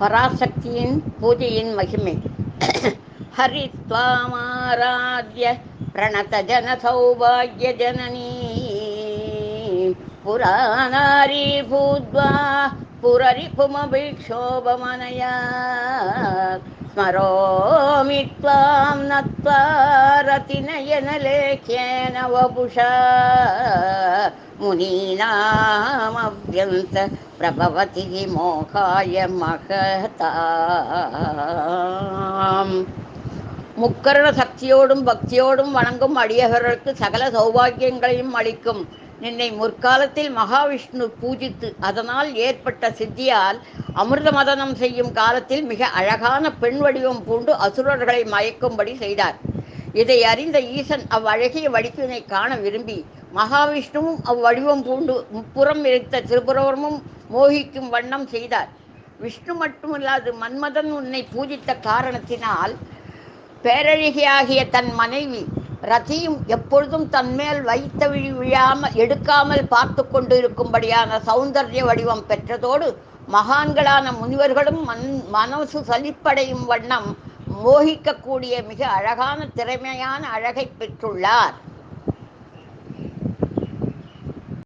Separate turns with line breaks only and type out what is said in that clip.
பராசக்தியின் பூஜையின் மகிமை. ஹரித்வாமாராத்ய பிரணத ஜன சௌபாகிய ஜனனீ புராணாரி பூத்வா புரரிபுமபிக்ஷோபமனயா ஸ்மரோமி த்வாம் நத்வா ரதிநயனலேख्येन வபுஷா முனீனாமவ்யந்த பிரபவதி மோகாய மகதாம். முக்கரண சக்தியோடும் பக்தியோடும் வணங்கும் அடியவர்களுக்கு சகல சௌபாகியங்களையும் அளிக்கும் நின்னை முற்காலத்தில் மகாவிஷ்ணு பூஜித்து அதனால் ஏற்பட்ட சித்தியால் அமிர்த மதனம் செய்யும் காலத்தில் மிக அழகான பெண் வடிவம் பூண்டு அசுரர்களை மயக்கும்படி செய்தார். இதை அறிந்த ஈசன் அவ்வழகிய வடிவினை காண விரும்பி மகாவிஷ்ணுவும் அவ்வடிவம் பூண்டு முப்புறம் இருந்த திரிபுரமும் மோகிக்கும் வண்ணம் செய்தார். விஷ்ணு மட்டுமல்லாது மன்மதன் உன்னை பூஜித்த காரணத்தினால் பேரழகியாகிய தன் மனைவி ரதியும் எப்பொழுதும் தன்மேல் வைத்த விழி விழாமல் எடுக்காமல் பார்த்து கொண்டிருக்கும்படியான சௌந்தர்ய வடிவம் பெற்றதோடு மகான்களான முனிவர்களும் மனசு சலிப்படையும் வண்ணம் மோகிக்கக்கூடிய மிக அழகான திறமையான அழகை பெற்றுள்ளார்.